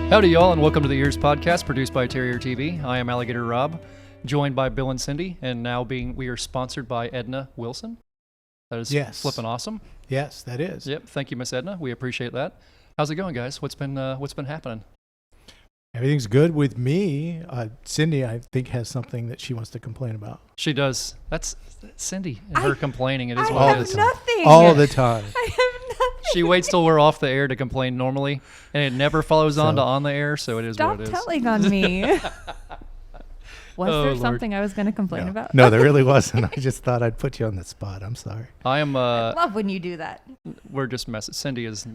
Howdy, y'all, and welcome to the EEARSS podcast produced by Terrier TV. I am Alligator Rob, joined by Bill and Cindy, and we are sponsored by Edna Wilson. That is flipping awesome. Yes, that is. Yep. Thank you, Miss Edna. We appreciate that. How's it going, guys? What's been happening? Everything's good with me. Cindy, I think, has something that she wants to complain about. She does. That's Cindy and her complaining. It is what it is. Nothing. All the time. I have nothing. She waits till we're off the air to complain normally, and it never follows on to on the air, so it is Stop what it is. telling on me. Was there Lord. something I was going to complain about? No, there really wasn't. I just thought I'd put you on the spot. I'm sorry. I am. I love when you do that. We're just messing. Cindy is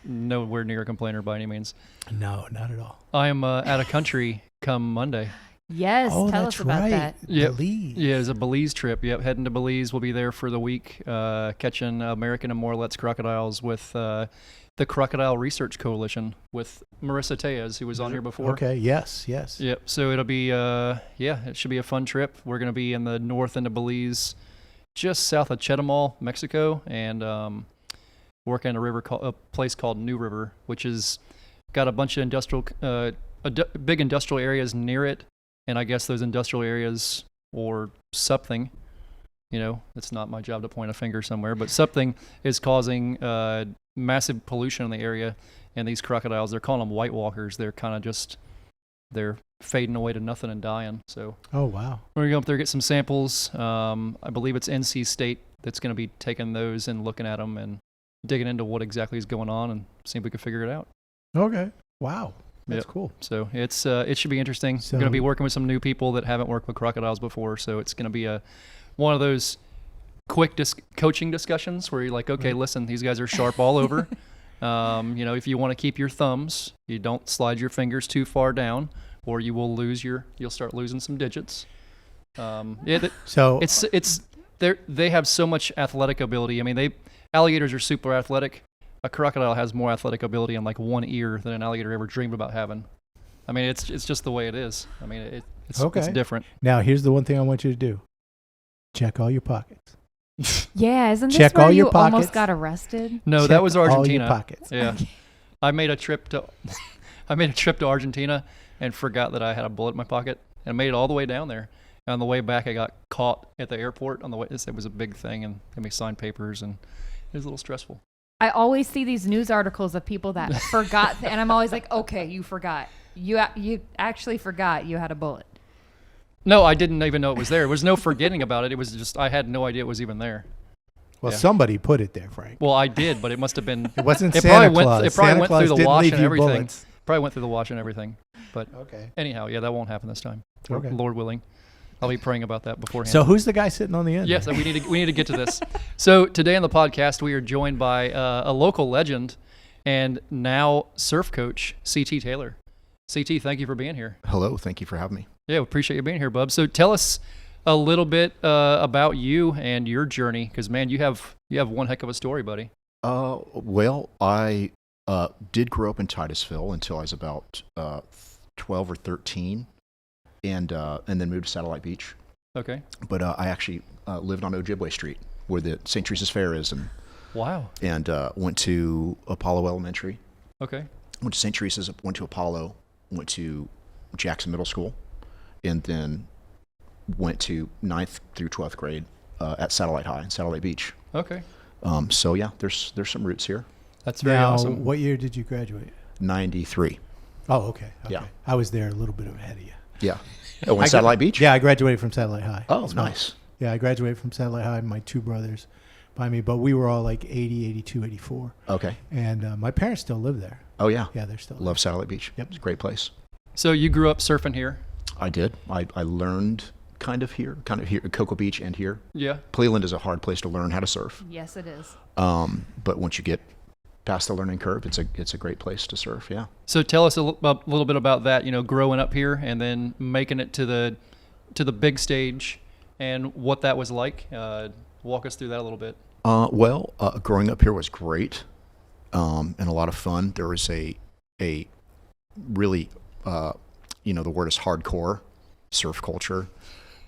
nowhere near a complainer by any means. No, not at all. I am out of country come Monday. Yes, Oh, tell that's us about right. that. Yep. Belize. Yeah, it's a Belize trip. Yep, heading to Belize. We'll be there for the week, catching American and Morlet's crocodiles with the Crocodile Research Coalition with Marissa Tejas, who was on here before. Okay, yes. Yep, so it'll be, it should be a fun trip. We're going to be in the north end of Belize, just south of Chetumal, Mexico, and working in a place called New River, which is got a bunch of industrial, big industrial areas near it. And I guess those industrial areas or something, it's not my job to point a finger somewhere, but something is causing massive pollution in the area. And these crocodiles, they're calling them white walkers. They're kind of they're fading away to nothing and dying. So Oh, wow. we're going to go up there, get some samples. I believe it's NC State that's going to be taking those and looking at them and digging into what exactly is going on and see if we can figure it out. Okay. Wow. That's Yep. cool. So it should be interesting. So- Going to be working with some new people that haven't worked with crocodiles before. So it's going to be one of those quick coaching discussions where you're like, okay, listen, these guys are sharp all over. If you want to keep your thumbs, you don't slide your fingers too far down, or you will you'll start losing some digits. So They have so much athletic ability. I mean, alligators are super athletic. A crocodile has more athletic ability in like one ear than an alligator ever dreamed about having. I mean, it's just the way it is. I mean, it's different. now here's the one thing I want you to do. Check all your pockets. Yeah, isn't this Check where all your you pockets. almost got arrested? No, Check that was Argentina. all your pockets. Yeah, I made a trip to Argentina and forgot that I had a bullet in my pocket and made it all the way down there. And on the way back, I got caught at the airport on the way. It was a big thing, and had me sign papers, and it was a little stressful. I always see these news articles of people that forgot, and I'm always like, okay, you forgot. You actually forgot you had a bullet. No, I didn't even know it was there. There was no forgetting about it. It was just I had no idea it was even there. Well, Yeah. somebody put it there, Frank. Well, I did, but it must have been. It wasn't It Santa probably Claus. went. It probably Santa went Claus through the didn't wash leave and you everything. bullets. Probably went through the wash and everything. But Okay. anyhow, yeah, that won't happen this time. Okay. Lord willing, I'll be praying about that beforehand. So who's the guy sitting on the end? Yes, there? we need to get to this. So today on the podcast, we are joined by a local legend and now surf coach, CT Taylor. CT, thank you for being here. Hello, thank you for having me. Yeah, we appreciate you being here, bub. So tell us a little bit about you and your journey, because man, you have one heck of a story, buddy. Well, I did grow up in Titusville until I was about 12 or 13, and then moved to Satellite Beach. Okay. But I actually lived on Ojibwe Street, where the St. Teresa's Fair is, and Wow. went to Apollo Elementary, Okay. went to St. Teresa's, went to Apollo, went to Jackson Middle School, and then went to 9th through 12th grade at Satellite High in Satellite Beach. Okay. So yeah, there's some roots here. That's very Now, awesome. what year did you graduate? 93. Oh, okay. Yeah. I was there a little bit ahead of you. Yeah. Oh, in Satellite Beach? Yeah, I graduated from Satellite High. Oh, as well. nice. Yeah, I graduated from Satellite High. My two brothers by me, but we were all like 80, 82, 84. Okay. And my parents still live there. Oh, yeah. Yeah, they're still Love Satellite Beach. Yep. It's a great place. So you grew up surfing here? I did. I learned kind of here at Cocoa Beach and here. Yeah. Cleveland is a hard place to learn how to surf. Yes, it is. But once you get past the learning curve, it's a great place to surf, yeah. So tell us a little bit about that, growing up here and then making it to the big stage and what that was like. Walk us through that a little bit. Well, growing up here was great and a lot of fun. There was a really, the word is hardcore surf culture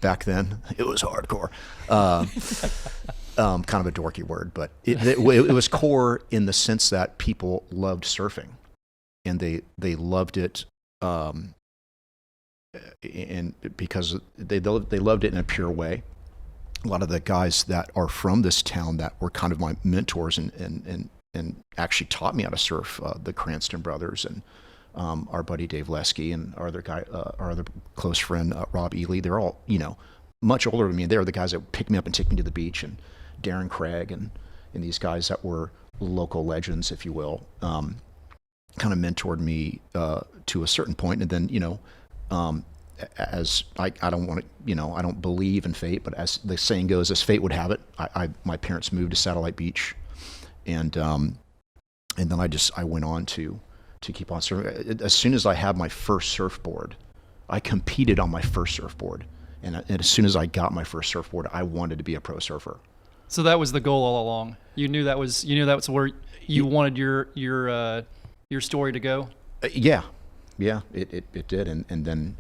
back then. It was hardcore. Kind of a dorky word, but it was core in the sense that people loved surfing. and they loved it, and because they loved it in a pure way. A lot of the guys that are from this town that were kind of my mentors and actually taught me how to surf, the Cranston brothers and our buddy Dave Lesky and our other close friend Rob Ely. They're all, much older than me. They're the guys that picked me up and take me to the beach, and Darren Craig and these guys that were local legends, if you will, kind of mentored me to a certain point. And then, as I don't want to, I don't believe in fate, but as the saying goes, as fate would have it, my parents moved to Satellite Beach, and then I went on to keep on surfing. As soon as I had my first surfboard, I competed on my first surfboard, and as soon as I got my first surfboard, I wanted to be a pro surfer. So that was the goal all along. You knew that was where you wanted your story to go. Yeah, it did, and then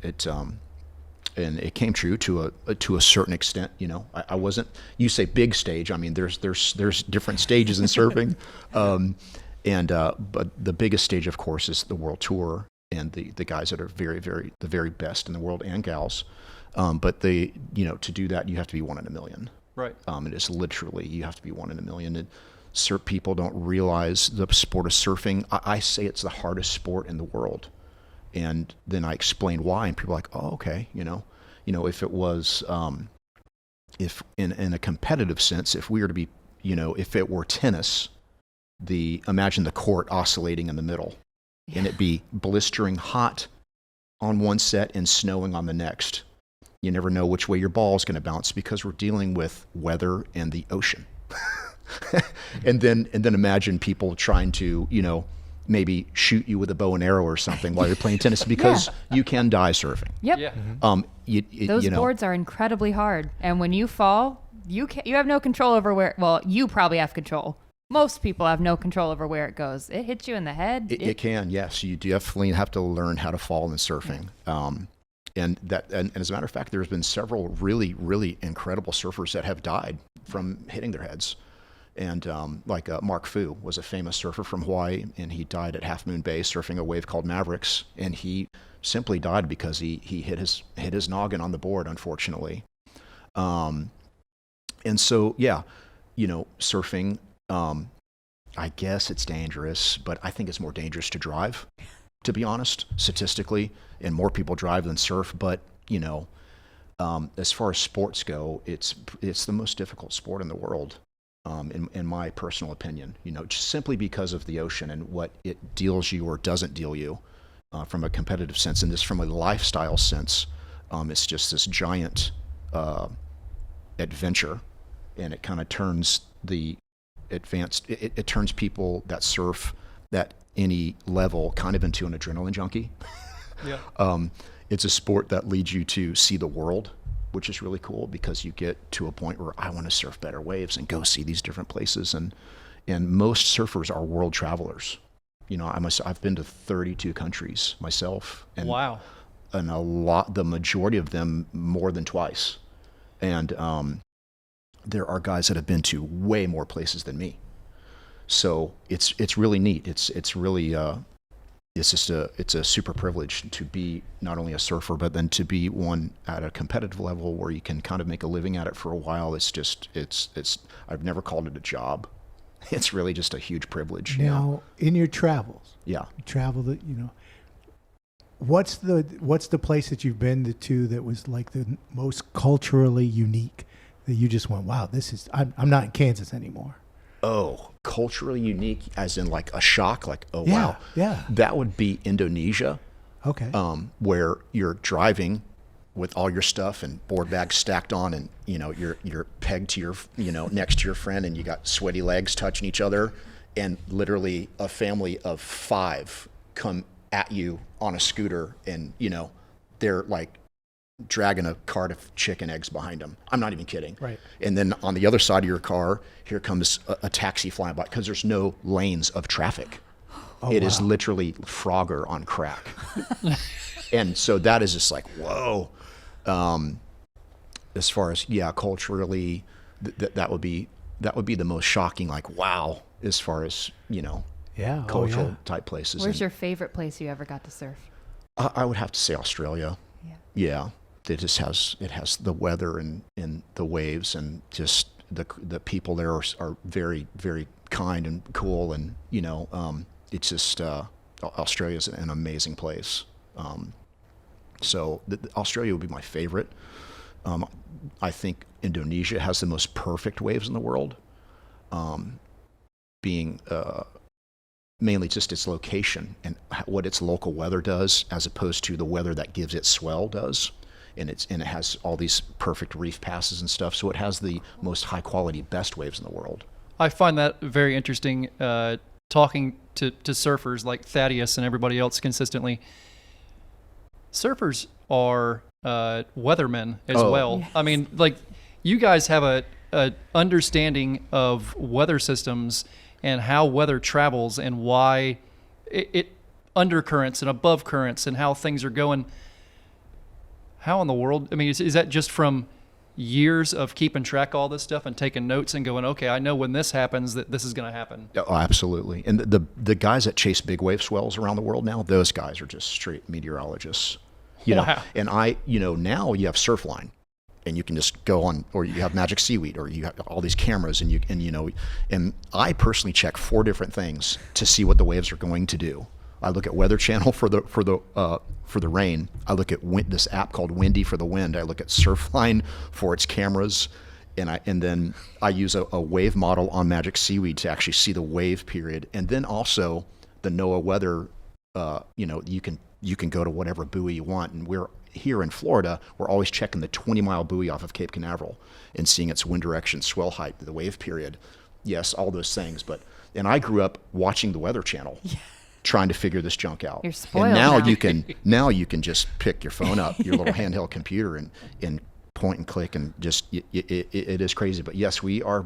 it came true to a certain extent. I wasn't. You say big stage. I mean, there's different stages in surfing, but the biggest stage, of course, is the world tour and the guys that are the very best in the world, and gals. But to do that, you have to be 1 in a million. Right. It is literally, you have to be 1 in a million. And people don't realize the sport of surfing. I say it's the hardest sport in the world. And then I explained why, and people are like, oh, okay. If it was, if in a competitive sense, if we were to be, if it were tennis, imagine the court oscillating in the middle, and it be blistering hot on one set and snowing on the next. You never know which way your ball is going to bounce because we're dealing with weather and the ocean. and then imagine people trying to, maybe shoot you with a bow and arrow or something while you're playing tennis, because you can die surfing. Yep. Yeah. Those boards are incredibly hard, and when you fall, you have no control over where. Well, you probably have control. Most people have no control over where it goes. It hits you in the head. It can, yes. You definitely have to learn how to fall in surfing. And as a matter of fact, there's been several really, really incredible surfers that have died from hitting their heads. And like Mark Fu was a famous surfer from Hawaii, and he died at Half Moon Bay surfing a wave called Mavericks, and he simply died because he hit his noggin on the board, unfortunately. And so, surfing, I guess it's dangerous, but I think it's more dangerous to drive, to be honest, statistically, and more people drive than surf. But as far as sports go, it's the most difficult sport in the world, in my personal opinion. Just simply because of the ocean and what it deals you or doesn't deal you, from a competitive sense, and just from a lifestyle sense. It's just this giant adventure, and it kind of turns it turns people that surf at any level kind of into an adrenaline junkie. Yeah. It's a sport that leads you to see the world, which is really cool, because you get to a point where I want to surf better waves and go see these different places. And most surfers are world travelers. I've been to 32 countries myself. And, wow. And the majority of them more than twice. And there are guys that have been to way more places than me. So it's really neat. It's really it's a super privilege to be not only a surfer, but then to be one at a competitive level where you can kind of make a living at it for a while. It's I've never called it a job. It's really just a huge privilege. Now, in your travels, you travel what's the place that you've been to that was like the most culturally unique, that you just went, wow, I'm not in Kansas anymore? Oh, culturally unique, as in like a shock, like, oh, yeah, wow. Yeah. That would be Indonesia. Okay. Where you're driving with all your stuff and board bags stacked on, and, you're pegged to your, next to your friend, and you got sweaty legs touching each other, and literally a family of 5 come at you on a scooter, and, they're like dragging a cart of chicken eggs behind them. I'm not even kidding. Right. And then on the other side of your car, here comes a taxi flying by, because there's no lanes of traffic. It is literally Frogger on crack. And so that is just like, whoa. As far as, culturally, that would be the most shocking, like, wow, as far as, Yeah. cultural Oh, yeah. type places. Where's And your favorite place you ever got to surf? I would have to say Australia. Yeah. Yeah, it just has the weather and the waves, and just the people there are very, very kind and cool, and it's just Australia's an amazing place. So Australia would be my favorite. I think Indonesia has the most perfect waves in the world, being mainly just its location and what its local weather does, as opposed to the weather that gives it swell does. And it has all these perfect reef passes and stuff, so it has the most high quality, best waves in the world. I find that very interesting. Talking to surfers like Thaddeus and everybody else consistently. Surfers are weathermen as Oh. well. Yes. I mean, like, you guys have a understanding of weather systems and how weather travels and why it undercurrents and above currents and how things are going. How in the world? I mean, is that just from years of keeping track of all this stuff and taking notes and going, okay, I know when this happens that this is going to happen? Oh, absolutely. And the guys that chase big wave swells around the world now, those guys are just straight meteorologists. Wow. And now you have Surfline, and you can just go on, or you have Magic Seaweed, or you have all these cameras, and I personally check 4 different things to see what the waves are going to do. I look at Weather Channel for the rain. I look at this app called Windy for the wind. I look at Surfline for its cameras, and then I use a wave model on Magic Seaweed to actually see the wave period. And then also the NOAA weather. You can go to whatever buoy you want, and we're here in Florida. We're always checking the 20-mile buoy off of Cape Canaveral and seeing its wind direction, swell height, the wave period. Yes, all those things. And I grew up watching the Weather Channel. Yeah. Trying to figure this junk out. You're spoiled and now now. you can just pick your phone up, your little handheld computer, and point and click, and just it is crazy. But yes, we are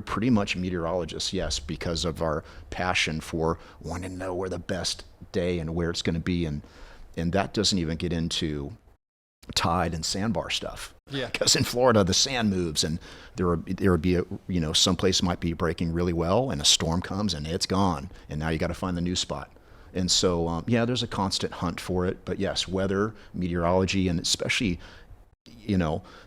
pretty much meteorologists. Yes, because of our passion for wanting to know where the best day and where it's going to be, and that doesn't even get into tide and sandbar stuff. Yeah. Because in Florida the sand moves, and there would be some place might be breaking really well, and a storm comes and it's gone, and now you got to find the new spot. And so there's a constant hunt for it. But yes, weather, meteorology, and especially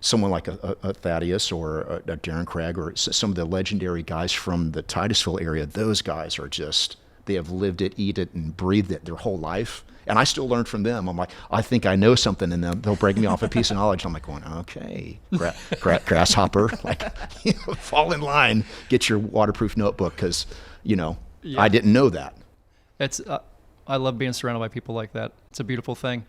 someone like a Thaddeus or a Darren Craig, or some of the legendary guys from the Titusville area. Those guys are just, they have lived it, eat it, and breathed it their whole life. And I still learn from them. I'm like, I think I know something, and they'll break me off a piece of knowledge. I'm like going, okay, grasshopper, fall in line, get your waterproof notebook, because I didn't know that. It's I love being surrounded by people like that. It's a beautiful thing.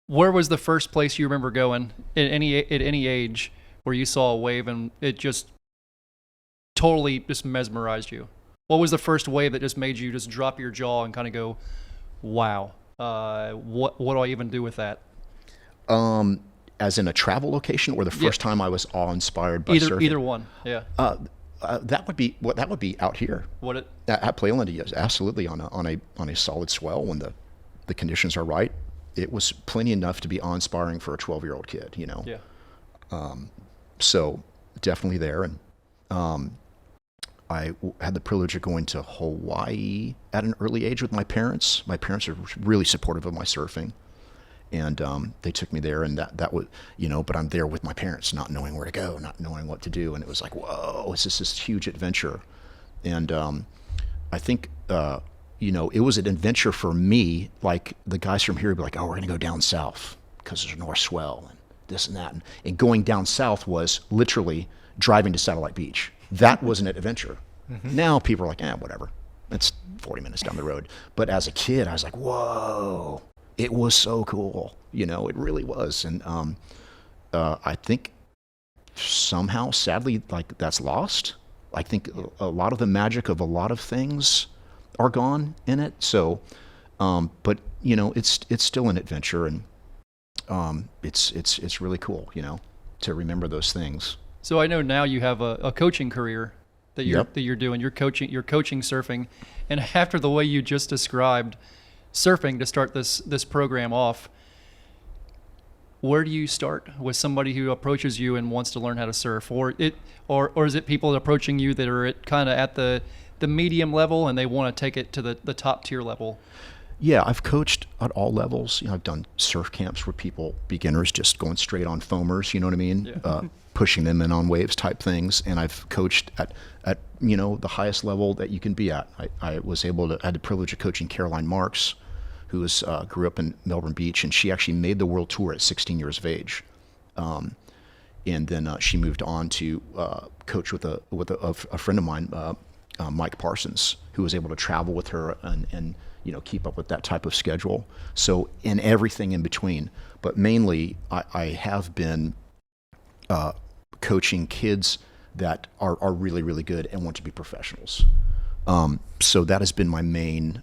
Where was the first place you remember going at any age where you saw a wave and it just totally just mesmerized you? What was the first wave that just made you just drop your jaw and kind of go, wow, what do I even do with that? As in a travel location, or the first time I was awe-inspired by surfing? Either one, yeah. That would be out here. At Playland, yes, absolutely, on a solid swell when the conditions are right. It was plenty enough to be awe-inspiring for a 12-year-old kid, Yeah. So definitely there. And I had the privilege of going to Hawaii at an early age with my parents. My parents are really supportive of my surfing, and they took me there, and that was, but I'm there with my parents, not knowing where to go, not knowing what to do, and it was like, whoa, it's just this huge adventure. And I think it was an adventure for me. Like the guys from here would be like, oh, we're gonna go down south because there's a north swell and this and that, and going down south was literally driving to Satellite Beach. That was an adventure. Mm-hmm. Now people are like, whatever, it's 40 minutes down the road. But as a kid, I was like, whoa, it was so cool. It really was. And I think somehow, sadly, like that's lost. I think a lot of the magic of a lot of things are gone in it. So, but it's still an adventure, and it's really cool, to remember those things. So I know now you have a coaching career that you're doing. You're coaching surfing, and after the way you just described surfing to start this program off, where do you start with somebody who approaches you and wants to learn how to surf, or is it people approaching you that are at the the medium level and they want to take it to the top tier level? Yeah, I've coached at all levels. I've done surf camps where beginners just going straight on foamers, you know what I mean? Yeah. Pushing them in on waves type things. And I've coached at the highest level that you can be at. I had the privilege of coaching Caroline Marks, who grew up in Melbourne Beach, and she actually made the world tour at 16 years of age. And then she moved on to coach with a friend of mine, Mike Parsons, who was able to travel with her and keep up with that type of schedule. So in everything in between, but mainly I have been coaching kids that are really, really good and want to be professionals. So that has been my main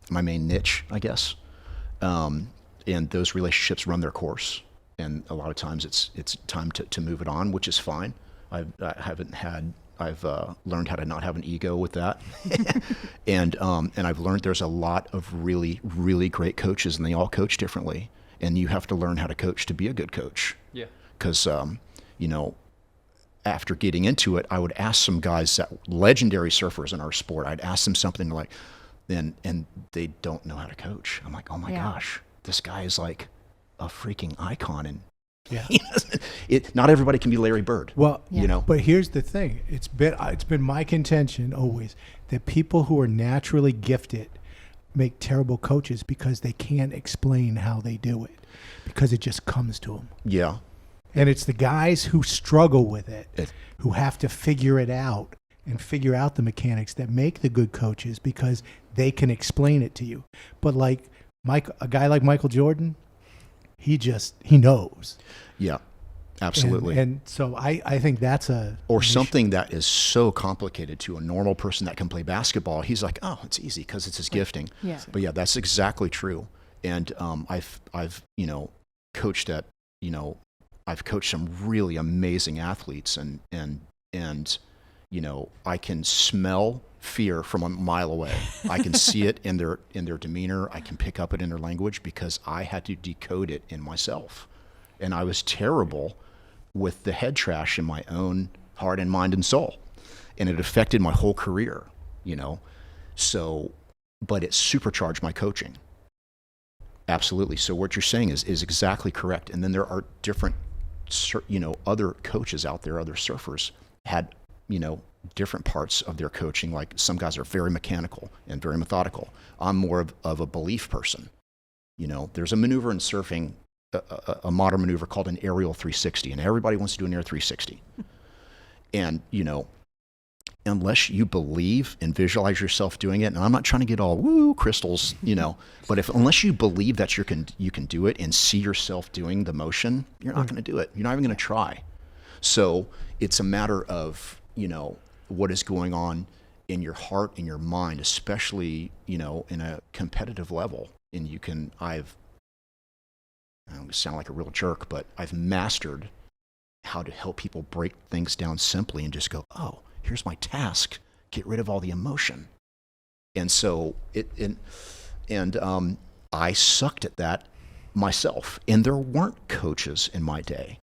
niche, I guess. And those relationships run their course. And a lot of times it's time to move it on, which is fine. I've learned how to not have an ego with that. and I've learned there's a lot of really, really great coaches, and they all coach differently. And you have to learn how to coach to be a good coach. Yeah. Because, after getting into it, I would ask some guys, legendary surfers in our sport, I'd ask them something like, and they don't know how to coach. I'm like, oh my gosh, this guy is like a freaking icon. And not everybody can be Larry Bird. Well, Yeah. but here's the thing. It's been my contention always that people who are naturally gifted make terrible coaches because they can't explain how they do it, because it just comes to them. Yeah. And it's the guys who struggle with it, who have to figure it out and figure out the mechanics that make the good coaches, because they can explain it to you. But like a guy like Michael Jordan, he knows. Yeah, absolutely. And so I think that's something that is so complicated to a normal person that can play basketball. He's like, oh, it's easy because it's his gifting. Yeah. But yeah, that's exactly true. And I've coached at, I've coached some really amazing athletes, and I can smell fear from a mile away. I can see it in their demeanor. I can pick up it in their language because I had to decode it in myself. And I was terrible with the head trash in my own heart and mind and soul. And it affected my whole career, So, but it supercharged my coaching. Absolutely. So what you're saying is exactly correct. And then there are different, other coaches out there, other surfers had, different parts of their coaching. Like some guys are very mechanical and very methodical. I'm more of a belief person. There's a maneuver in surfing, a modern maneuver called an aerial 360, and everybody wants to do an air 360. And, unless you believe and visualize yourself doing it, and I'm not trying to get all woo crystals, but unless you believe that you can do it and see yourself doing the motion, you're not going to do it. You're not even going to try. So it's a matter of, what is going on in your heart and your mind, especially, in a competitive level. And I don't sound like a real jerk, but I've mastered how to help people break things down simply and just go, oh, here's my task. Get rid of all the emotion. And so I sucked at that myself. And there weren't coaches in my day.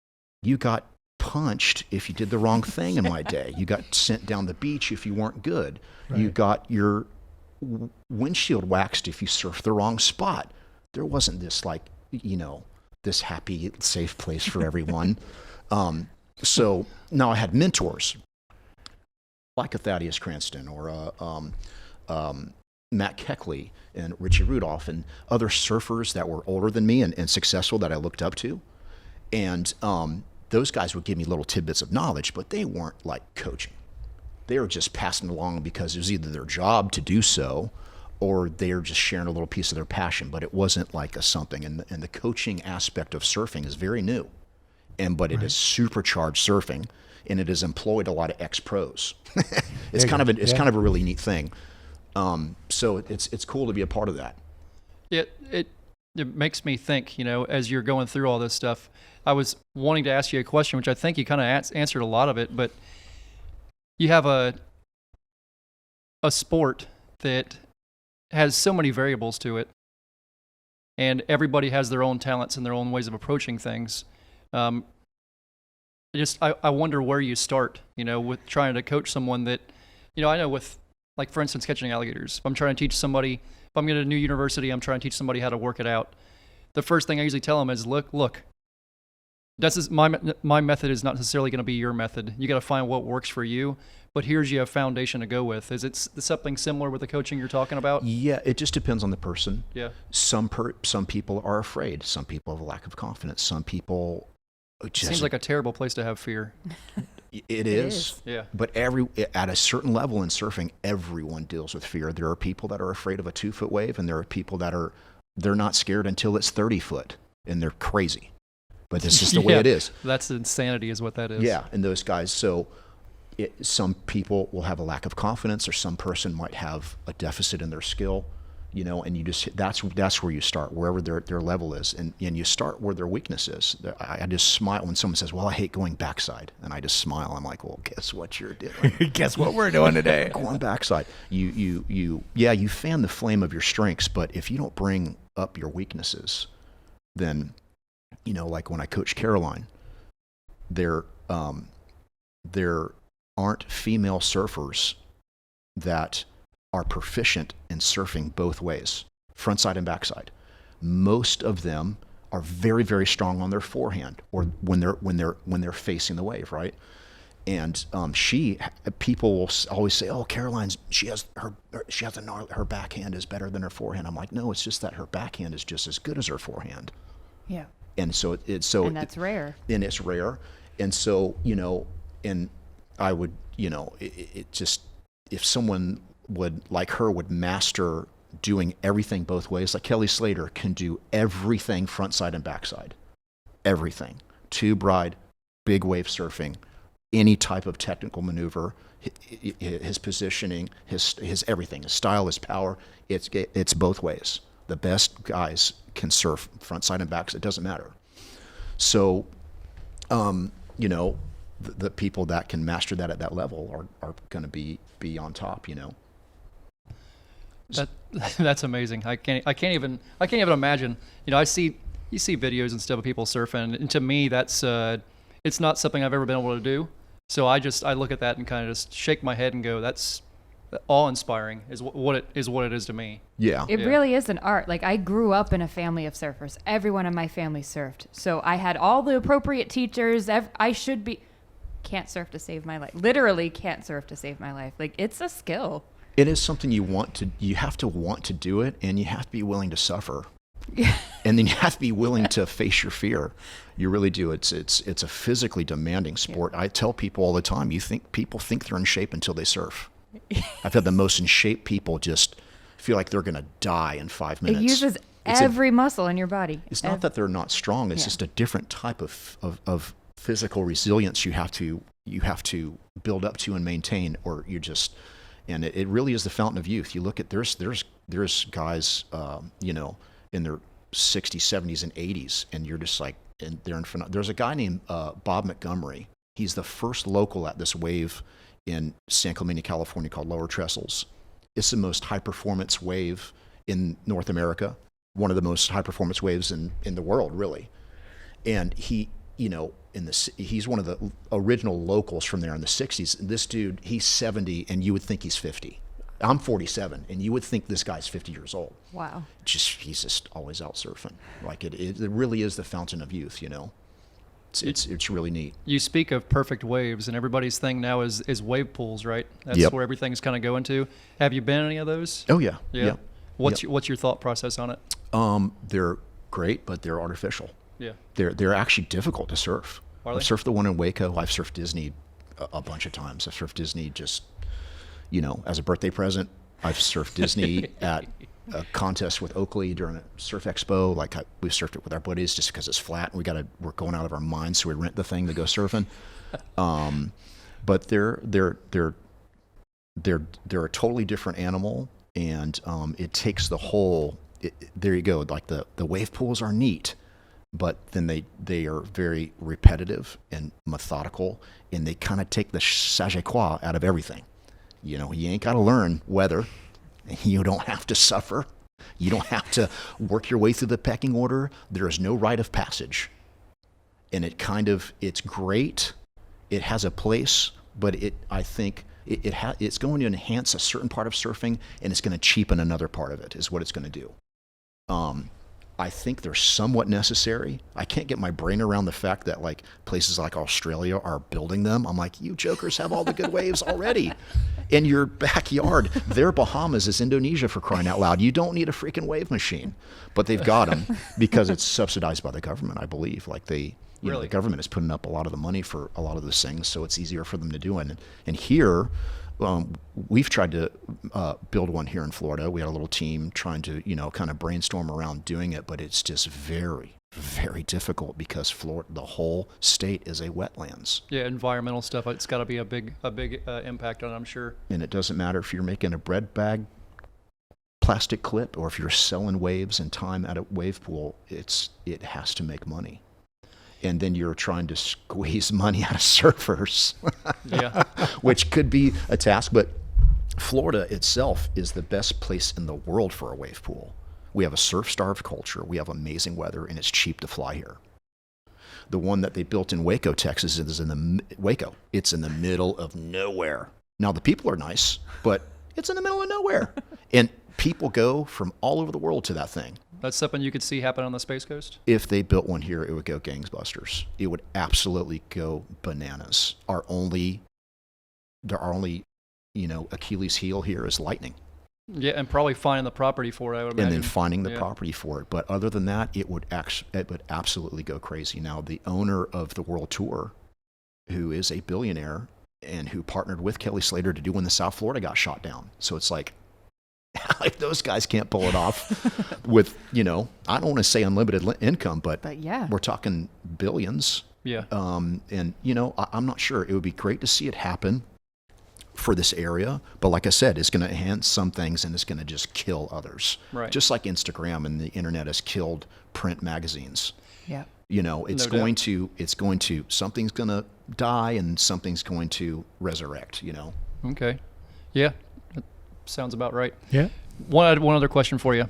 You got punched if you did the wrong thing in my day. You got sent down the beach if you weren't good. Right. You got your windshield waxed if you surfed the wrong spot. There wasn't this this happy, safe place for everyone. So now I had mentors like a Thaddeus Cranston or Matt Keckley and Richie Rudolph and other surfers that were older than me and successful that I looked up to. And those guys would give me little tidbits of knowledge, but they weren't like coaching. They were just passing along because it was either their job to do so or they're just sharing a little piece of their passion, but it wasn't like something. And the coaching aspect of surfing is very new, but it has supercharged surfing, and it has employed a lot of ex-pros. It's kind of a really neat thing. So it's cool to be a part of that. It makes me think, as you're going through all this stuff, I was wanting to ask you a question, which I think you kind of answered a lot of it, but you have a sport that has so many variables to it, and everybody has their own talents and their own ways of approaching things. I wonder where you start, with trying to coach someone that I know with, like, for instance, catching alligators. If I'm trying to teach somebody, if I'm going to a new university, I'm trying to teach somebody how to work it out. The first thing I usually tell them is, look, my method is not necessarily going to be your method. You got to find what works for you. But here's your foundation to go with. Is it something similar with the coaching you're talking about? Yeah, it just depends on the person. Yeah. Some people are afraid. Some people have a lack of confidence. Some people just... Seems like a terrible place to have fear. It is. Yeah. But at a certain level in surfing, everyone deals with fear. There are people that are afraid of a 2-foot wave, and there are people that they're not scared until it's 30 foot, and they're crazy. But it's just the way it is. That's insanity is what that is. Yeah, and those guys, so some people will have a lack of confidence, or some person might have a deficit in their skill, and you just, that's where you start, wherever their level is, and you start where their weakness is. I just smile when someone says, well, I hate going backside, and I just smile. I'm like, well, guess what you're doing? Guess what we're doing today? Going backside. You fan the flame of your strengths, but if you don't bring up your weaknesses, then, like when I coach Caroline, there aren't female surfers that are proficient in surfing both ways, frontside and backside. Most of them are very, very strong on their forehand, or when they're facing the wave, right? And people will always say, "Oh, Caroline's her backhand is better than her forehand." I'm like, no, it's just that her backhand is just as good as her forehand. Yeah. And so and that's rare. And it's rare, and so and I would, it just, if someone would master doing everything both ways, like Kelly Slater can do everything frontside and backside, everything, tube ride, big wave surfing, any type of technical maneuver, his positioning, his everything, his style, his power, it's both ways. The best guys can surf frontside and backside, it doesn't matter. So, the people that can master that at that level are going to be on top, That's amazing. I can't even imagine. You see videos and stuff of people surfing, and to me that's it's not something I've ever been able to do. So I look at that and kind of just shake my head and go, that's awe-inspiring is what it is to me. Yeah. It really is an art. Like, I grew up in a family of surfers. Everyone in my family surfed. So I had all the appropriate teachers. Can't surf to save my life. Literally can't surf to save my life. Like, it's a skill. It is something you have to want to do it, and you have to be willing to suffer. And then you have to be willing to face your fear. You really do. It's a physically demanding sport. Yeah. I tell people all the time, people think they're in shape until they surf. I've had the most in shape people just feel like they're going to die in 5 minutes. It uses every muscle in your body. It's not that they're not strong. It's just a different type of physical resilience you have to build up to and maintain, or you just, and it really is the fountain of youth. You look at there's guys in their 60s, 70s, and 80s, and you're just like, and they're in front. There's a guy named Bob Montgomery. He's the first local at this wave in San Clemente, California, called Lower Trestles. It's the most high performance wave in North America, one of the most high performance waves in the world, really. And he, he's one of the original locals from there in the 60s. And this dude, he's 70, and you would think he's 50. I'm 47, and you would think this guy's 50 years old. Wow. He's just always out surfing. Like it really is the fountain of youth, It's really neat. You speak of perfect waves, and everybody's thing now is wave pools, right? That's where everything's kind of going to. Have you been in any of those? Oh yeah. Yeah. What's your thought process on it? They're great, but they're artificial. Yeah. They're actually difficult to surf. Are they? I've surfed the one in Waco. I've surfed Disney a bunch of times. I've surfed Disney just, as a birthday present. I've surfed Disney at a contest with Oakley during a surf expo. We surfed it with our buddies just because it's flat and we're going out of our minds, so we rent the thing to go surfing. But they're a totally different animal, and it takes the whole. There you go. Like the wave pools are neat, but then they are very repetitive and methodical, and they kind of take the sage quoi out of everything. You ain't got to learn weather. You don't have to suffer. You don't have to work your way through the pecking order. There is no rite of passage. And it's great. It has a place, but I think It's going to enhance a certain part of surfing, and it's going to cheapen another part of it, is what it's going to do. I think they're somewhat necessary. I can't get my brain around the fact that like places like Australia are building them. I'm like, you jokers have all the good waves already in your backyard. Their Bahamas is Indonesia, for crying out loud. You don't need a freaking wave machine, but they've got them because it's subsidized by the government, I believe. Like the government is putting up a lot of the money for a lot of those things, so it's easier for them to do. And here, we've tried to build one here in Florida. We had a little team trying to, kind of brainstorm around doing it, but it's just very, very difficult because Florida, the whole state is a wetlands. Yeah, environmental stuff. It's got to be a big impact on it, I'm sure. And it doesn't matter if you're making a bread bag plastic clip or if you're selling waves and time at a wave pool. It has to make money. And then you're trying to squeeze money out of surfers, yeah, which could be a task. But Florida itself is the best place in the world for a wave pool. We have a surf-starved culture. We have amazing weather, and it's cheap to fly here. The one that they built in Waco, Texas, is in Waco. It's in the middle of nowhere. Now, the people are nice, but it's in the middle of nowhere. And people go from all over the world to that thing. That's something you could see happen on the Space Coast? If they built one here, it would go gangbusters. It would absolutely go bananas. Our only Achilles heel here is lightning. Yeah, and probably finding the property for it, I would imagine. And then finding the property for it. But other than that, it would absolutely go crazy. Now, the owner of the World Tour, who is a billionaire and who partnered with Kelly Slater to do when the South Florida got shot down. So it's like those guys can't pull it off with, I don't want to say unlimited income, but yeah, we're talking billions. Yeah. I'm not sure. It would be great to see it happen for this area, but like I said, it's going to enhance some things and it's going to just kill others. Right. Just like Instagram and the internet has killed print magazines. Yeah. Something's going to die and something's going to resurrect, Okay. Yeah. That sounds about right. Yeah. One other question for you.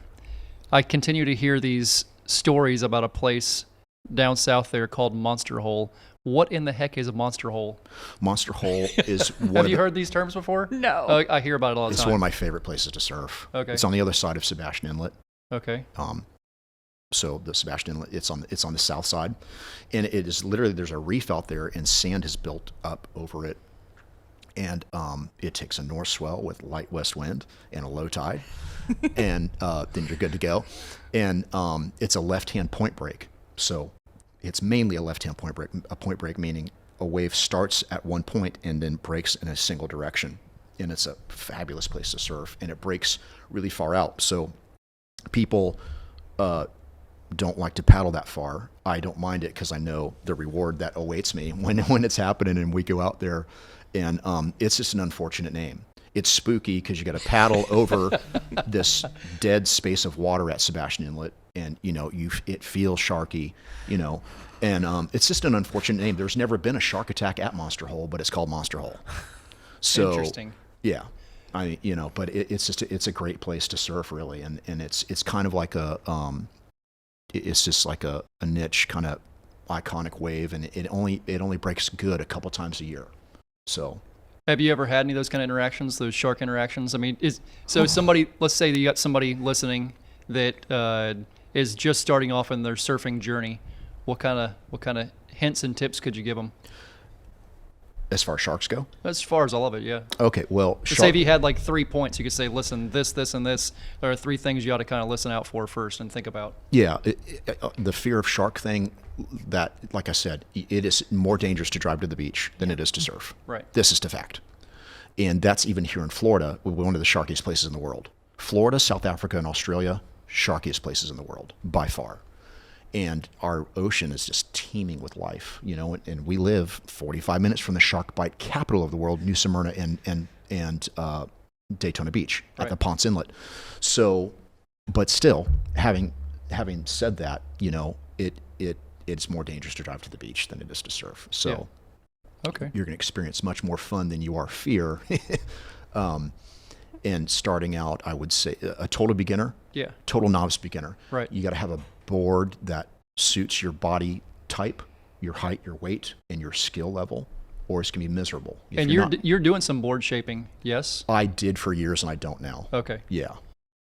I continue to hear these stories about a place down south there called Monster Hole. What in the heck is a Monster Hole? Monster Hole is one Have you heard these terms before? No. I hear about it all the It's time. one of my favorite places to surf. Okay. It's on the other side of Sebastian Inlet. Okay. So the Sebastian Inlet, it's on the south side, and it is literally, there's a reef out there and sand has built up over it, and it takes a north swell with light west wind and a low tide, and then you're good to go. And it's a left-hand point break, so it's mainly a left-hand point break. A point break meaning a wave starts at one point and then breaks in a single direction, and it's a fabulous place to surf, and it breaks really far out. So people don't like to paddle that far. I don't mind it because I know the reward that awaits me when it's happening and we go out there. And it's just an unfortunate name. It's spooky because you got to paddle over this dead space of water at Sebastian Inlet, and it feels sharky, and it's just an unfortunate name. There's never been a shark attack at Monster Hole, but it's called Monster Hole. So interesting. Yeah. But it's a great place to surf, really, and it's kind of like it's just like a niche kind of iconic wave, and it only breaks good a couple times a year. So, have you ever had any of those kind of interactions, those shark interactions? I mean, somebody, let's say that you got somebody listening that is just starting off in their surfing journey. What kind of hints and tips could you give them? As far as sharks go? As far as all of it, yeah. Okay, well... Say if you had like 3 points, you could say, listen, this, and this. There are 3 things you ought to kind of listen out for first and think about. Yeah, the fear of shark thing, that, like I said, it is more dangerous to drive to the beach than it is to surf. Right. This is the fact. And that's even here in Florida, one of the sharkiest places in the world. Florida, South Africa, and Australia, sharkiest places in the world, by far. And our ocean is just teeming with life, and we live 45 minutes from the shark bite capital of the world, New Smyrna and Daytona Beach at the Ponce Inlet. So, but still, having said that, it's more dangerous to drive to the beach than it is to surf. So, okay, you're going to experience much more fun than you are fear. And starting out, I would say a total beginner, total novice beginner. Right. You got to have a board that suits your body type, your height, your weight, and your skill level. or it's going to be miserable. If And you're doing some board shaping, yes? I did for years, and I don't now. Okay. Yeah.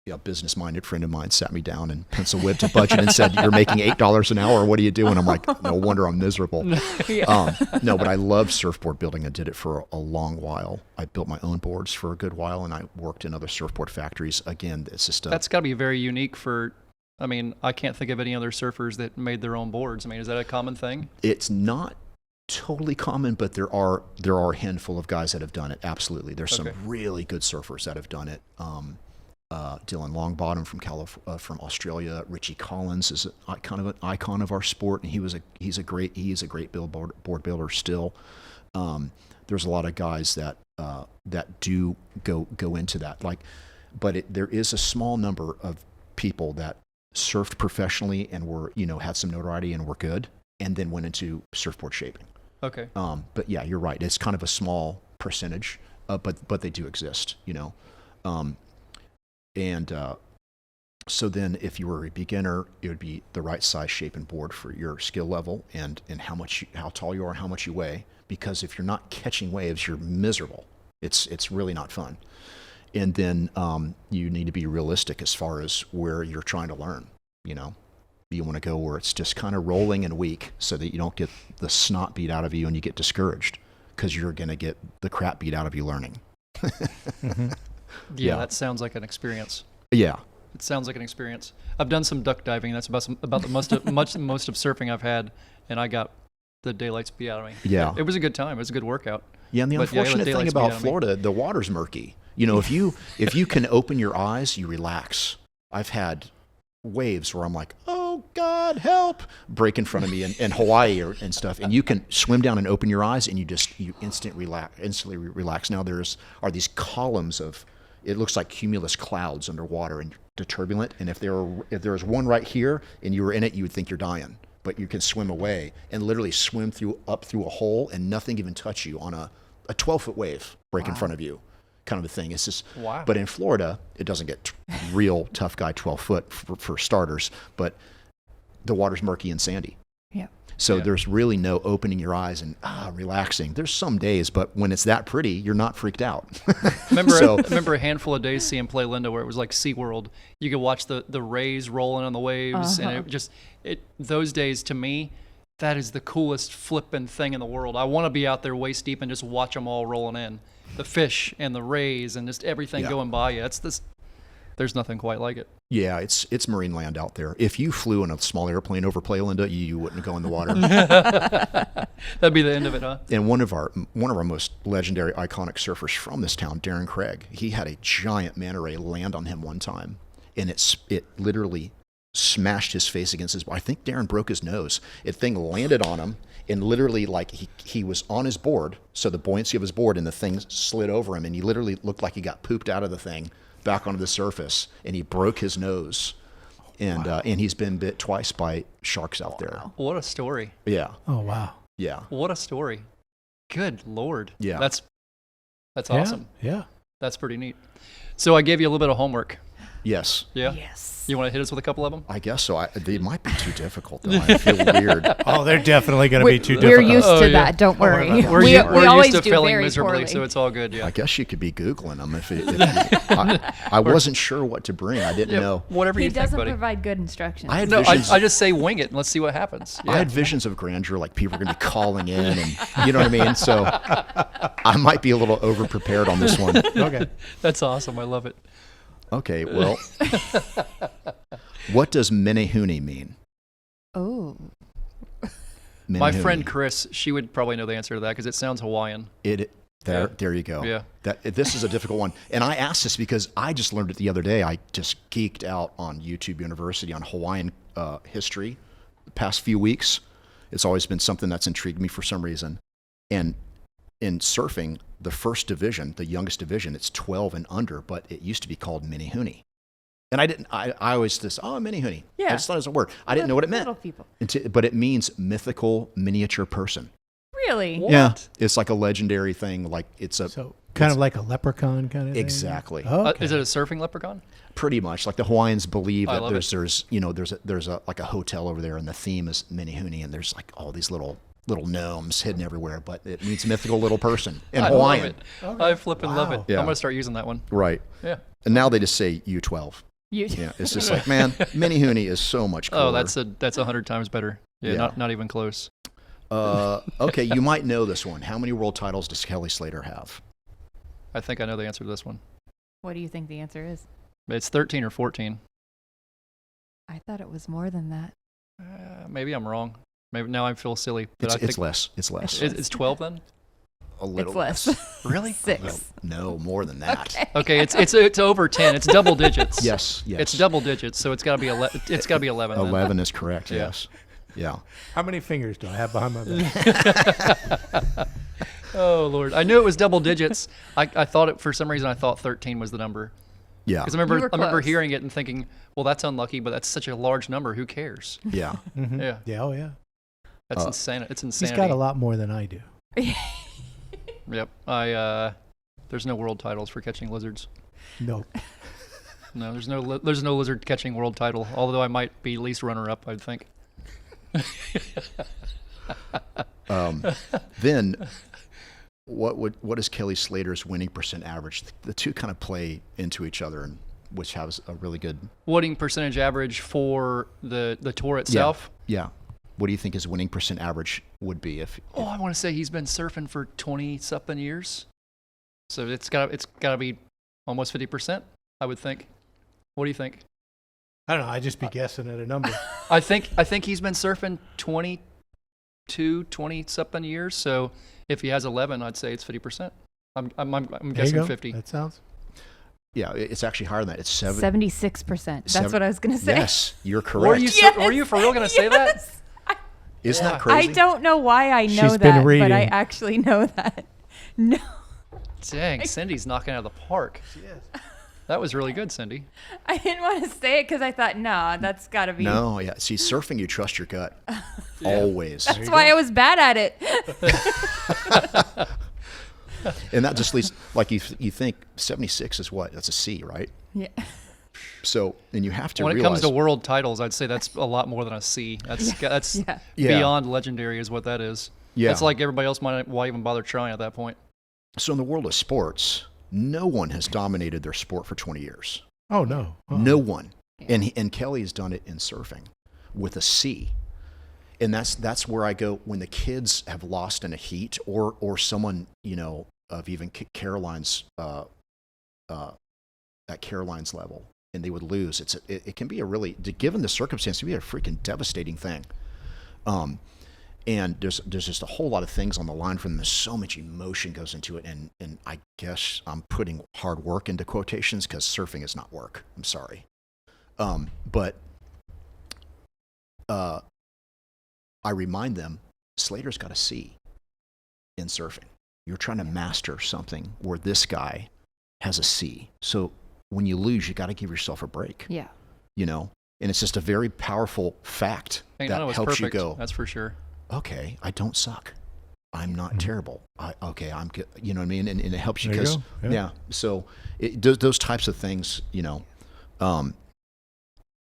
Yeah, a business-minded friend of mine sat me down and pencil whipped a budget and said, "You're making $8 an hour. What are you doing?" I'm like, "No wonder I'm miserable." No, but I love surfboard building. I did it for a long while. I built my own boards for a good while, and I worked in other surfboard factories. Again, it's just That's got to be very unique for. I mean, I can't think of any other surfers that made their own boards. I mean, is that a common thing? It's not totally common, but there are a handful of guys that have done it. Absolutely, there's some really good surfers that have done it. Dylan Longbottom from Australia. Richie Collins is kind of an icon of our sport, and he's a great board builder still. There's a lot of guys that do go into that. But there is a small number of people that surfed professionally and were had some notoriety and were good, and then went into surfboard shaping. Okay. But yeah, you're right. It's kind of a small percentage, but they do exist. So then if you were a beginner, it would be the right size shape and board for your skill level and how tall you are, how much you weigh. Because if you're not catching waves, you're miserable. It's really not fun. And then you need to be realistic as far as where you're trying to learn. You want to go where it's just kind of rolling and weak, so that you don't get the snot beat out of you and you get discouraged, because you're going to get the crap beat out of you learning. Mm-hmm. Yeah, that sounds like an experience. Yeah. It sounds like an experience. I've done some duck diving. That's about the most of surfing I've had, and I got the daylights beat out of me. Yeah. It was a good time. It was a good workout. Yeah, and the unfortunate thing about Florida, the water's murky. If you can open your eyes, you relax. I've had waves where I'm like, "Oh God, help!" break in front of me in Hawaii and stuff, and you can swim down and open your eyes, and you instantly relax. Now are these columns of, it looks like cumulus clouds underwater and they're turbulent, and if there was one right here and you were in it, you would think you're dying, but you can swim away and literally swim up through a hole and nothing even touch you on a 12-foot wave break in front of you. Kind of a thing. It's just, wow. But in Florida, it doesn't get real tough guy 12 foot for starters, but the water's murky and sandy. Yeah. So there's really no opening your eyes and relaxing. There's some days, but when it's that pretty, you're not freaked out. Remember a handful of days seeing Play Linda where it was like SeaWorld. You could watch the rays rolling on the waves, and those days, to me, that is the coolest flipping thing in the world. I want to be out there waist deep and just watch them all rolling in. The fish and the rays and just everything going by you. There's nothing quite like it. Yeah, it's marine land out there. If you flew in a small airplane over Playa Linda, you wouldn't go in the water. That'd be the end of it, huh? And one of our most legendary, iconic surfers from this town, Darren Craig, he had a giant manta ray land on him one time, and it literally smashed his face against his. I think Darren broke his nose. It thing landed on him. And literally, like, he was on his board, so the buoyancy of his board, and the thing slid over him, and he literally looked like he got pooped out of the thing back onto the surface, and he broke his nose. And and he's been bit twice by sharks out there. What a story. Yeah. Oh, wow. Yeah. What a story. Good Lord. Yeah. That's awesome. Yeah. That's pretty neat. So I gave you a little bit of homework. Yes. Yeah? Yes. You want to hit us with a couple of them? I guess so. They might be too difficult, though. I feel weird. Oh, they're definitely going to be too We're difficult. used to that. Don't worry. We're always used to do failing very miserably, poorly. so it's all good. Yeah. I guess you could be Googling them I wasn't sure what to bring. I didn't know. Whatever He you think, doesn't buddy. provide good instructions. I just say wing it and let's see what happens. Yeah. I had visions of grandeur, like people are going to be calling in, and you know what I mean? So I might be a little over-prepared on this one. Okay. That's awesome. I love it. Okay, well, what does Menehune mean? Oh. My Menehune. friend Chris, she would probably know the answer to that because it sounds Hawaiian. There you go. Yeah. This is a difficult one. And I asked this because I just learned it the other day. I just geeked out on YouTube University on Hawaiian history the past few weeks. It's always been something that's intrigued me for some reason. And in surfing, the first division, the youngest division, it's 12 and under, but it used to be called Menehune. And I always just, Menehune. Yeah. I just thought it was a word. I didn't know what it meant. Little people. But it means mythical miniature person. Really? What? Yeah. It's like a legendary thing. Like So kind of like a leprechaun kind of thing? Exactly. Oh, okay. Is it a surfing leprechaun? Pretty much. Like the Hawaiians believe I that love there's a like a hotel over there, and the theme is Menehune, and there's like all these little little gnomes hidden everywhere, but it means mythical little person in I Hawaiian. love it. Okay. I flipping love it. Wow. Yeah. I'm gonna start using that one. Right. Yeah. And now they just say U12. You, Yeah. It's just like, man, Mini Hooney is so much cooler. Oh, that's 100 times better. Yeah, Yeah. not even close. Okay, you might know this one. How many world titles does Kelly Slater have? I think I know the answer to this one. what do you think the answer is? It's 13 or 14. I thought it was more than that. Maybe I'm wrong. Maybe now I feel silly. But It's less. It's less. It's 12 then. A little It's less. Really? 6. No, more than that. Okay. Okay, it's over 10. It's double digits. Yes, yes. It's double digits, so it's got to be 11. Then. 11 is correct, Yeah. yes. Yeah. How many fingers do I have behind my back? Oh Lord, I knew it was double digits. I thought it for some reason. I thought 13 was the number Yeah. because I You were remember close. hearing it and thinking, well, that's unlucky, but that's such a large number. Who cares? Yeah. Mhm. Yeah, Yeah. Oh yeah. that's insane. It's He's insanity. got a lot more than I do. Yep. There's no world titles for catching lizards. No. No, there's no lizard catching world title. Although I might be least runner up, I'd think. Then, what is Kelly Slater's winning percent average? The two kind of play into each other, and which has a really good Winning percentage average for the tour itself. Yeah. What do you think his winning percent average would be if? Oh, I want to say he's been surfing for 20 something years. So it's got to be almost 50%, I would think. What do you think? I don't know. I just be guessing at a number. I think he's been surfing 20 something years. So if he has 11, I'd say it's 50%. I'm There you guessing go. 50. That sounds. Yeah, it's actually higher than that. It's 76%. That's Seven- what I was going to say. Yes, you're correct. Were you for real going to say that? Yes. Isn't Yeah. that crazy? I don't know why I know She's been that, but I reading. actually know that. No, Dang, Cindy's knocking out of the park. That was really good, Cindy. I didn't want to say it because I thought, nah, that's got to be. No, yeah. See, surfing, you trust your gut. Always. That's why I was bad at it. And that just leads, like you think 76 is what? That's a C, right? Yeah. So, and you have to When it realize. comes to world titles, I'd say that's a lot more than a C. That's Yeah. Yeah. beyond legendary is what that is. Yeah. That's like everybody else why even bother trying at that point. So in the world of sports, no one has dominated their sport for 20 years. Oh no. No one. And Kelly has done it in surfing with a C. And that's where I go when the kids have lost in a heat or someone, of even Caroline's at Caroline's level, and they would lose. It can be a really, given the circumstance, it can be a freaking devastating thing. And there's just a whole lot of things on the line for them. There's so much emotion goes into it, and I guess I'm putting hard work into quotations because surfing is not work. I'm sorry, but I remind them Slater's got a C in surfing. You're trying to master something where this guy has a C. So when you lose, you got to give yourself a break. Yeah. And it's just a very powerful fact Ain't that none of us helps perfect, you go, that's for sure. okay, I don't suck. I'm not terrible. I'm good. You know what I mean? And it helps you There you because, go. Yeah. So those types of things,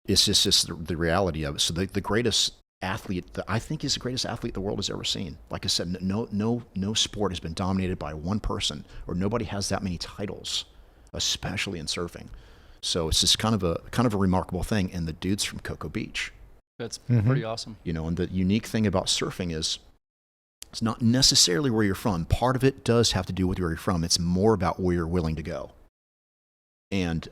it's just the reality of it. So the greatest athlete, I think is the greatest athlete the world has ever seen. Like I said, no sport has been dominated by one person, or nobody has that many titles, especially in surfing. So it's just kind of a remarkable thing. And the dude's from Cocoa Beach. That's Mm-hmm. pretty awesome. And the unique thing about surfing is it's not necessarily where you're from. Part of it does have to do with where you're from. It's more about where you're willing to go. And,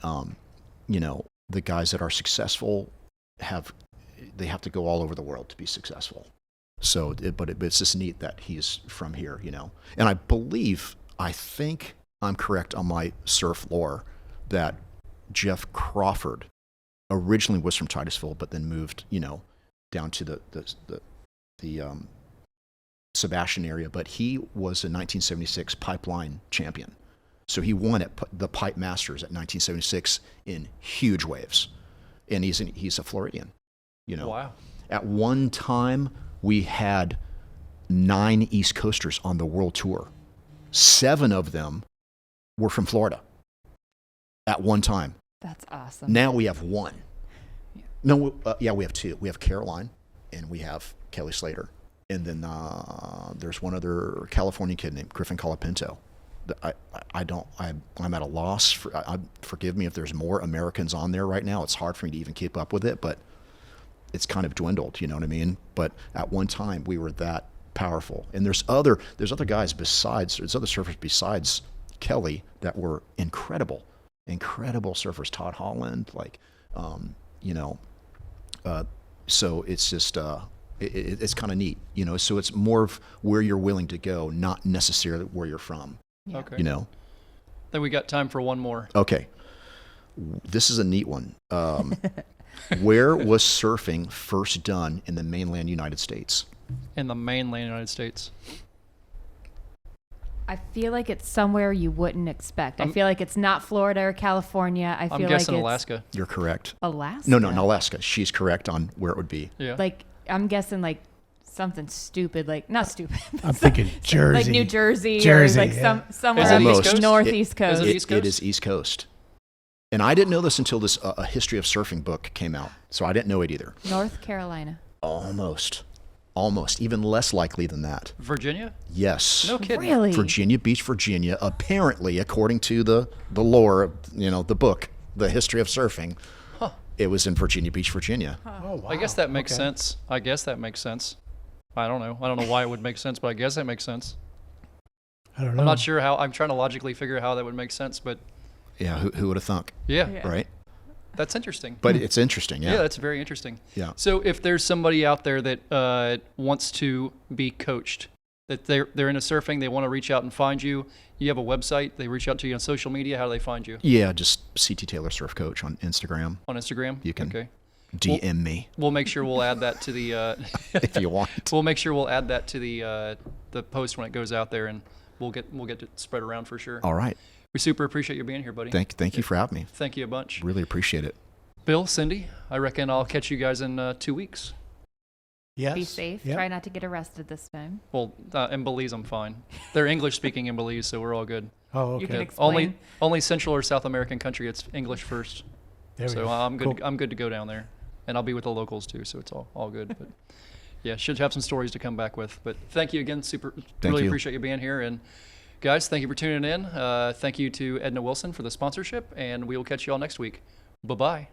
the guys that are successful have to go all over the world to be successful. So, but it's just neat that he's from here, And I think I'm correct on my surf lore that Jeff Crawford originally was from Titusville, but then moved, down to the Sebastian area. But he was a 1976 pipeline champion. So he won at the Pipe Masters at 1976 in huge waves. And he's a Floridian, Wow. At one time, we had 9 East Coasters on the world tour. 7 of them were from Florida at one time. That's awesome. Now we have 1. No, we have 2. We have Caroline and we have Kelly Slater. And then there's one other California kid named Griffin Colapinto. I'm at a loss. Forgive me if there's more Americans on there right now. It's hard for me to even keep up with it, but it's kind of dwindled. You know what I mean? But at one time we were that powerful. And there's other guys there's other surfers besides Kelly that were incredible surfers. Todd Holland, so it's just it's kind of neat, so it's more of where you're willing to go, not necessarily where you're from. Yeah. Okay. Then we got time for one more. Okay, this is a neat one. Where was surfing first done in the mainland United States? In the mainland United States. I feel like it's somewhere you wouldn't expect. I feel like it's not Florida or California. I feel I'm guessing like it's Alaska. You're correct. Alaska. No, in Alaska. She's correct on where it would be. Yeah. Like I'm guessing like something stupid, like not stupid. I'm thinking Jersey. Like New Jersey, Jersey, or like yeah. somewhere Is it on East the Coast? northeast coast. Is it East Coast? It is East Coast. And I didn't know this until this A History of Surfing book came out. So I didn't know it either. North Carolina. Almost. Even less likely than that. Virginia? Yes. No kidding. Really? Virginia Beach, Virginia. Apparently, according to the lore of the book, The History of Surfing, it was in Virginia Beach, Virginia. Oh, wow. I guess that makes Okay. sense. I don't know. I don't know why it would make sense, but I guess that makes sense. I don't know. I'm not sure how. I'm trying to logically figure out how that would make sense, but Yeah, who would have thunk, yeah, Yeah. right? that's interesting. But it's interesting, Yeah, yeah. that's very interesting. Yeah. So if there's somebody out there that wants to be coached, that they're into surfing, they want to reach out and find you, you have a website, they reach out to you on social media, how do they find you? Yeah, just CT Taylor Surf Coach on Instagram. On Instagram? You can Okay. DM me We'll make sure we'll add that to the if you want. we'll make sure we'll add that to the post when it goes out there, and we'll get it spread around for sure. All right. We super appreciate you being here, buddy. Thank you for having me. Thank you a bunch. Really appreciate it. Bill, Cindy, I reckon I'll catch you guys in 2 weeks. Yes. Be safe. Yep. Try not to get arrested this time. Well, in Belize, I'm fine. They're English speaking in Belize, so we're all good. Oh, okay. You can Yeah, explain. only Central or South American country, it's English first. There we So go. I'm good. Cool. I'm good to go down there, and I'll be with the locals too. So it's all good. But yeah, should have some stories to come back with. But thank you again. Really you. appreciate you being here. And guys, thank you for tuning in. Thank you to Edna Wilson for the sponsorship, and we will catch you all next week. Bye bye.